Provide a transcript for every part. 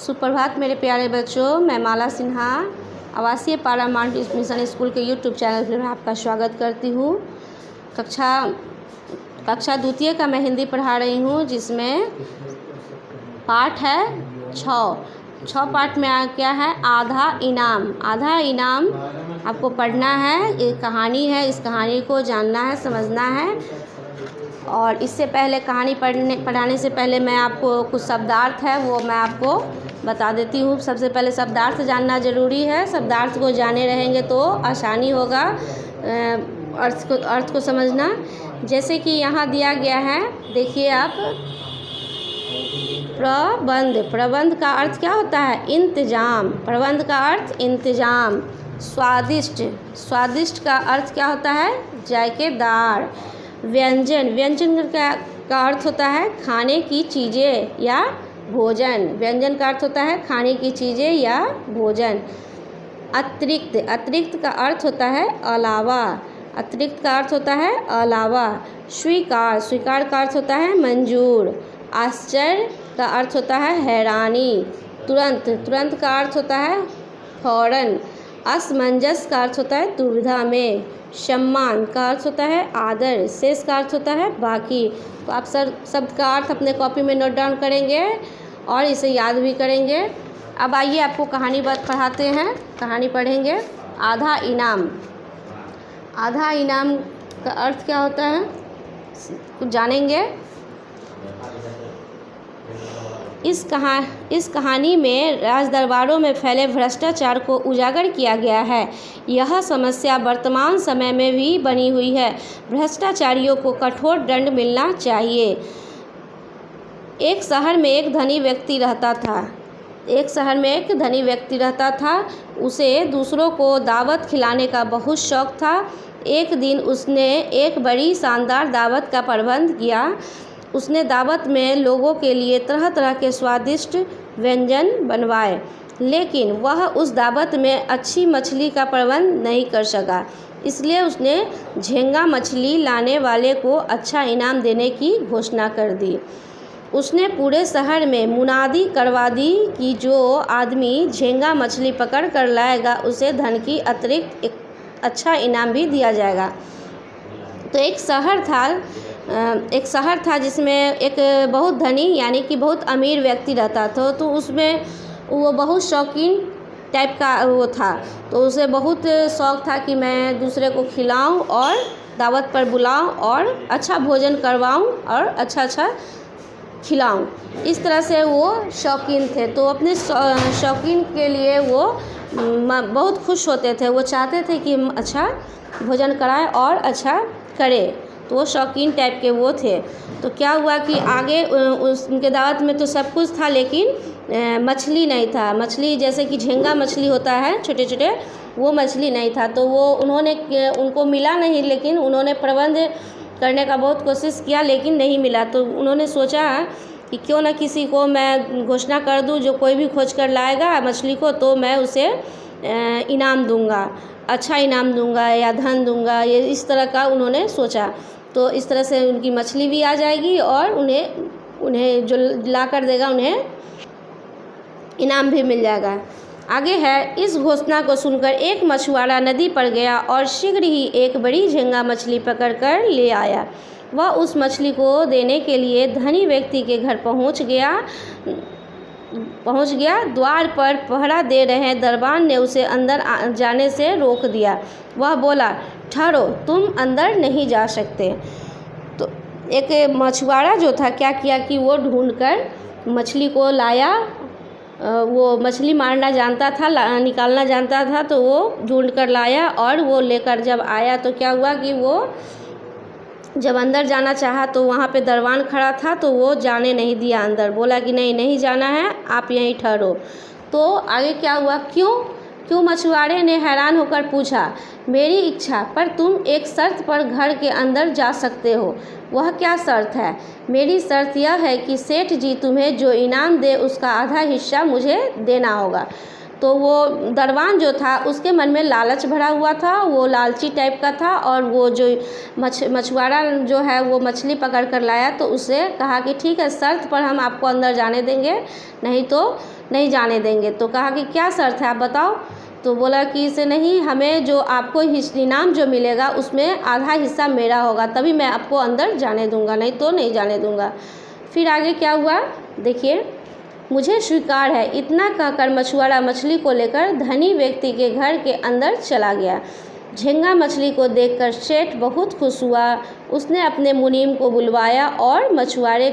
सुप्रभात मेरे प्यारे बच्चों, मैं माला सिन्हा आवासीय पारामाउंट मिशन स्कूल के यूट्यूब चैनल पर आपका स्वागत करती हूँ। कक्षा द्वितीय का मैं हिंदी पढ़ा रही हूँ, जिसमें पाठ है 6 पाठ में क्या है, आधा इनाम आपको पढ़ना है। ये कहानी है, इस कहानी को जानना है, समझना है। और इससे पहले कहानी पढ़ाने से पहले मैं आपको कुछ शब्दार्थ है वो मैं आपको बता देती हूँ। सबसे पहले शब्दार्थ जानना ज़रूरी है। शब्दार्थ को जाने रहेंगे तो आसानी होगा अर्थ को समझना। जैसे कि यहाँ दिया गया है, देखिए आप, प्रबंध का अर्थ क्या होता है, इंतजाम। प्रबंध का अर्थ इंतजाम। स्वादिष्ट का अर्थ क्या होता है, जायकेदार। व्यंजन का अर्थ होता है खाने की चीज़ें या भोजन। व्यंजन का अर्थ होता है खाने की चीज़ें या भोजन। अतिरिक्त का अर्थ होता है अलावा। अतिरिक्त का अर्थ होता है अलावा। स्वीकार का अर्थ होता है मंजूर। आश्चर्य का अर्थ होता है हैरानी। तुरंत का अर्थ होता है फौरन। असमंजस का अर्थ होता है दुविधा में। सम्मान का अर्थ होता है आदर। शेष का अर्थ होता है बाकी। तो आप शब्द का अर्थ अपने कॉपी में नोट डाउन करेंगे और इसे याद भी करेंगे। अब आइए आपको कहानी पढ़ाते हैं। कहानी पढ़ेंगे। आधा इनाम का अर्थ क्या होता है, कुछ जानेंगे। इस कहानी में राजदरबारों में फैले भ्रष्टाचार को उजागर किया गया है। यह समस्या वर्तमान समय में भी बनी हुई है। भ्रष्टाचारियों को कठोर दंड मिलना चाहिए। एक शहर में एक धनी व्यक्ति रहता था। उसे दूसरों को दावत खिलाने का बहुत शौक था। एक दिन उसने एक बड़ी शानदार दावत का प्रबंध किया। उसने दावत में लोगों के लिए तरह तरह के स्वादिष्ट व्यंजन बनवाए, लेकिन वह उस दावत में अच्छी मछली का प्रबंध नहीं कर सका। इसलिए उसने झींगा मछली लाने वाले को अच्छा इनाम देने की घोषणा कर दी। उसने पूरे शहर में मुनादी करवा दी कि जो आदमी झींगा मछली पकड़ कर लाएगा उसे धन की अतिरिक्त एक अच्छा इनाम भी दिया जाएगा। तो एक शहर था जिसमें एक बहुत धनी यानी कि बहुत अमीर व्यक्ति रहता था। तो उसमें वो बहुत शौकीन टाइप का वो था। तो उसे बहुत शौक़ था कि मैं दूसरे को खिलाऊं और दावत पर बुलाऊं और अच्छा भोजन करवाऊं और अच्छा खिलाऊं। इस तरह से वो शौकीन थे। तो अपने शौकीन के लिए वो बहुत खुश होते थे। वो चाहते थे कि अच्छा भोजन कराएं और अच्छा करे। तो वो शौकीन टाइप के वो थे। तो क्या हुआ कि आगे उनके दावत में तो सब कुछ था, लेकिन मछली नहीं था। मछली जैसे कि झींगा मछली होता है छोटे छोटे, वो मछली नहीं था। तो वो उनको मिला नहीं, लेकिन उन्होंने प्रबंध करने का बहुत कोशिश किया, लेकिन नहीं मिला। तो उन्होंने सोचा कि क्यों ना किसी को मैं घोषणा कर दूं, जो कोई भी खोज कर लाएगा मछली को तो मैं उसे इनाम दूंगा, अच्छा इनाम दूंगा या धन दूंगा। ये इस तरह का उन्होंने सोचा। तो इस तरह से उनकी मछली भी आ जाएगी और उन्हें जो ला कर देगा उन्हें इनाम भी मिल जाएगा। आगे है, इस घोषणा को सुनकर एक मछुआरा नदी पर गया और शीघ्र ही एक बड़ी झींगा मछली पकड़कर ले आया। वह उस मछली को देने के लिए धनी व्यक्ति के घर पहुंच गया। द्वार पर पहरा दे रहे दरबान ने उसे अंदर जाने से रोक दिया। वह बोला, ठहरो, तुम अंदर नहीं जा सकते। तो एक मछुआरा जो था क्या किया कि वो ढूंढकर मछली को लाया। वो मछली मारना जानता था, निकालना जानता था। तो वो ढूंढ कर लाया और वो लेकर जब आया तो क्या हुआ कि वो जब अंदर जाना चाहा तो वहाँ पे दरबान खड़ा था। तो वो जाने नहीं दिया अंदर। बोला कि नहीं जाना है, आप यहीं ठहरो। तो आगे क्या हुआ, क्यों मछुआरे ने हैरान होकर पूछा। मेरी इच्छा, पर तुम एक शर्त पर घर के अंदर जा सकते हो। वह क्या शर्त है? मेरी शर्त यह है कि सेठ जी तुम्हें जो इनाम दे उसका आधा हिस्सा मुझे देना होगा। तो वो दरबान जो था उसके मन में लालच भरा हुआ था, वो लालची टाइप का था। और वो जो मछुआरा जो है वो मछली पकड़ कर लाया तो उससे कहा कि ठीक है, शर्त पर हम आपको अंदर जाने देंगे, नहीं तो नहीं जाने देंगे। तो कहा कि क्या शर्त है आप बताओ। तो बोला कि इसे नहीं, हमें जो आपको इनाम जो मिलेगा उसमें आधा हिस्सा मेरा होगा, तभी मैं आपको अंदर जाने दूंगा, नहीं तो नहीं जाने दूंगा। फिर आगे क्या हुआ देखिए। मुझे स्वीकार है, इतना कहकर मछुआरा मछली को लेकर धनी व्यक्ति के घर के अंदर चला गया। झींगा मछली को देखकर सेठ बहुत खुश हुआ। उसने अपने मुनीम को बुलवाया और मछुआरे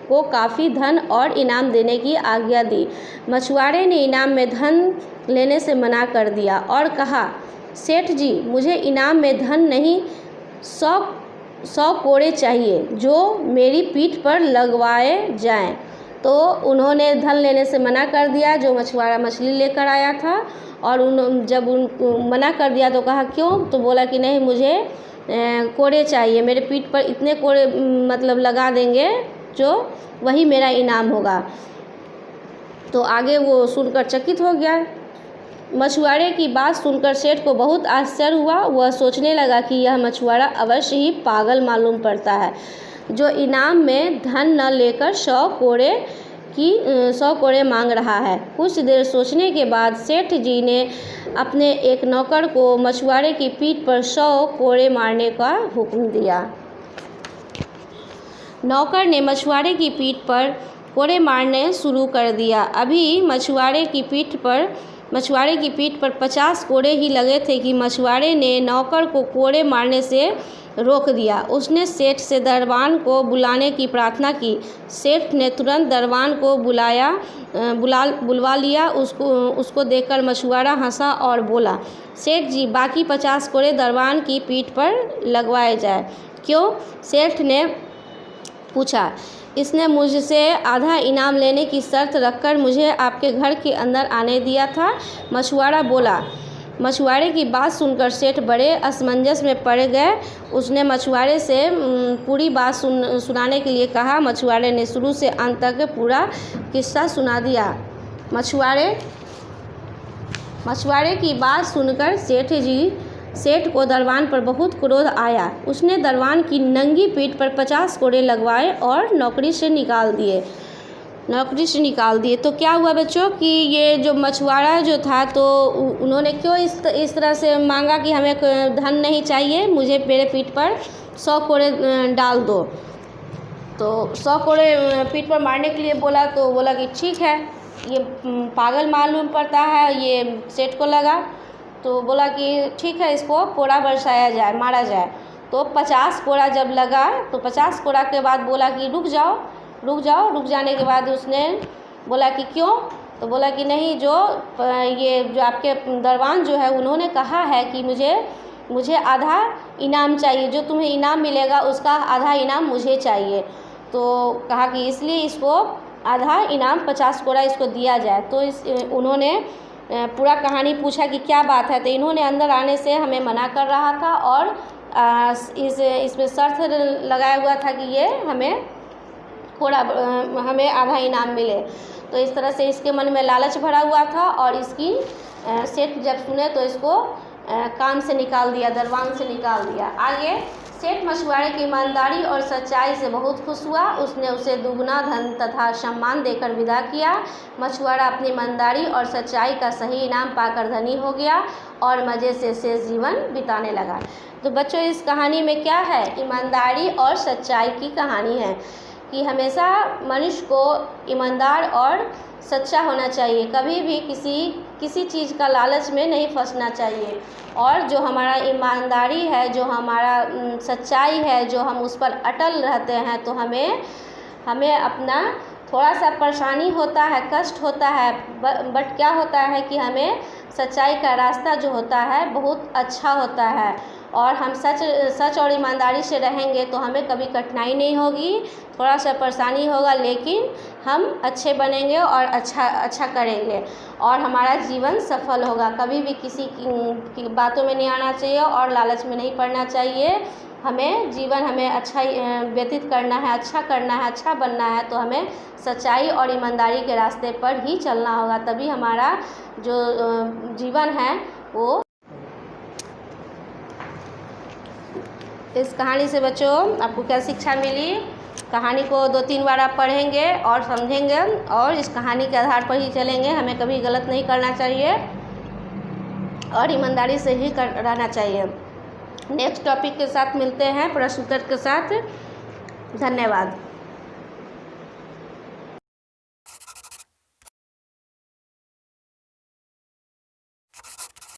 को काफ़ी धन और इनाम देने की आज्ञा दी। मछुआरे ने इनाम में धन लेने से मना कर दिया और कहा, सेठ जी मुझे इनाम में धन नहीं, 100 कोड़े चाहिए जो मेरी पीठ पर लगवाए जाएं। तो उन्होंने धन लेने से मना कर दिया जो मछुआरा मछली लेकर आया था। और जब उनको मना कर दिया तो कहा क्यों। तो बोला कि नहीं, मुझे कोड़े चाहिए, मेरे पीठ पर इतने कोड़े मतलब लगा देंगे जो वही मेरा इनाम होगा। तो आगे वो सुनकर चकित हो गया। मछुआरे की बात सुनकर सेठ को बहुत आश्चर्य हुआ। वह सोचने लगा कि यह मछुआरा अवश्य ही पागल मालूम पड़ता है, जो इनाम में धन न लेकर 100 कोड़े मांग रहा है। कुछ देर सोचने के बाद सेठ जी ने अपने एक नौकर को मछुआरे की पीठ पर 100 कोड़े मारने का हुक्म दिया। नौकर ने मछुआरे की पीठ पर कोड़े मारने शुरू कर दिया। अभी मछुआरे की पीठ पर 50 कोड़े ही लगे थे कि मछुआरे ने नौकर को कोड़े मारने से रोक दिया। उसने सेठ से दरबान को बुलाने की प्रार्थना की। सेठ ने तुरंत दरबान को बुलवा लिया। उसको देखकर मछुआरा हंसा और बोला, सेठ जी बाकी 50 कोड़े दरबान की पीठ पर लगवाए जाए। क्यों? सेठ ने पूछा। इसने मुझसे आधा इनाम लेने की शर्त रखकर मुझे आपके घर के अंदर आने दिया था, मछुआरा बोला। मछुआरे की बात सुनकर सेठ बड़े असमंजस में पड़ गए। उसने मछुआरे से पूरी बात सुनाने के लिए कहा। मछुआरे ने शुरू से अंत तक पूरा किस्सा सुना दिया। मछुआरे की बात सुनकर सेठ को दरबान पर बहुत क्रोध आया। उसने दरबान की नंगी पीठ पर 50 कोड़े लगवाए और नौकरी से निकाल दिए। तो क्या हुआ बच्चों कि ये जो मछुआरा जो था तो उन्होंने क्यों इस तरह से मांगा कि हमें धन नहीं चाहिए, मुझे मेरे पीठ पर 100 कोड़े डाल दो। तो 100 कोड़े पीठ पर मारने के लिए बोला। तो बोला कि ठीक है, ये पागल मालूम पड़ता है, ये सेठ को लगा। तो बोला कि ठीक है, इसको कोड़ा बरसाया जाए, मारा जाए। तो 50 कोड़ा जब लगा तो 50 कोड़ा के बाद बोला कि रुक जाओ। रुक जाने के बाद उसने बोला कि क्यों। तो बोला कि नहीं, जो आपके दरबान जो है उन्होंने कहा है कि मुझे आधा इनाम चाहिए, जो तुम्हें इनाम मिलेगा उसका आधा इनाम मुझे चाहिए। तो कहा कि इसलिए इसको आधा इनाम 50 कोड़ा इसको दिया जाए। तो उन्होंने पूरा कहानी पूछा कि क्या बात है। तो इन्होंने अंदर आने से हमें मना कर रहा था और इसमें शर्त लगाया हुआ था कि ये हमें आधा इनाम मिले। तो इस तरह से इसके मन में लालच भरा हुआ था और इसकी सेठ जब सुने तो इसको काम से निकाल दिया, दरबान से निकाल दिया। आगे सेठ मछुआरे की ईमानदारी और सच्चाई से बहुत खुश हुआ। उसने उसे दुगना धन तथा सम्मान देकर विदा किया। मछुआरा अपनी ईमानदारी और सच्चाई का सही इनाम पाकर धनी हो गया और मज़े से शेष जीवन बिताने लगा। तो बच्चों इस कहानी में क्या है, ईमानदारी और सच्चाई की कहानी है कि हमेशा मनुष्य को ईमानदार और सच्चा होना चाहिए। कभी भी किसी चीज़ का लालच में नहीं फंसना चाहिए। और जो हमारा ईमानदारी है, जो हमारा सच्चाई है, जो हम उस पर अटल रहते हैं तो हमें अपना थोड़ा सा परेशानी होता है, कष्ट होता है, बट क्या होता है कि हमें सच्चाई का रास्ता जो होता है बहुत अच्छा होता है। और हम सच और ईमानदारी से रहेंगे तो हमें कभी कठिनाई नहीं होगी, थोड़ा सा परेशानी होगा लेकिन हम अच्छे बनेंगे और अच्छा करेंगे और हमारा जीवन सफल होगा। कभी भी किसी की बातों में नहीं आना चाहिए और लालच में नहीं पड़ना चाहिए। हमें अच्छा व्यतीत करना है, अच्छा करना है, अच्छा बनना है तो हमें सच्चाई और ईमानदारी के रास्ते पर ही चलना होगा, तभी हमारा जो जीवन है वो। इस कहानी से बच्चों आपको क्या शिक्षा मिली कहानी को 2-3 बार आप पढ़ेंगे और समझेंगे और इस कहानी के आधार पर ही चलेंगे। हमें कभी गलत नहीं करना चाहिए और ईमानदारी से ही रहना चाहिए। नेक्स्ट टॉपिक के साथ मिलते हैं, प्रश्न उत्तर के साथ। धन्यवाद।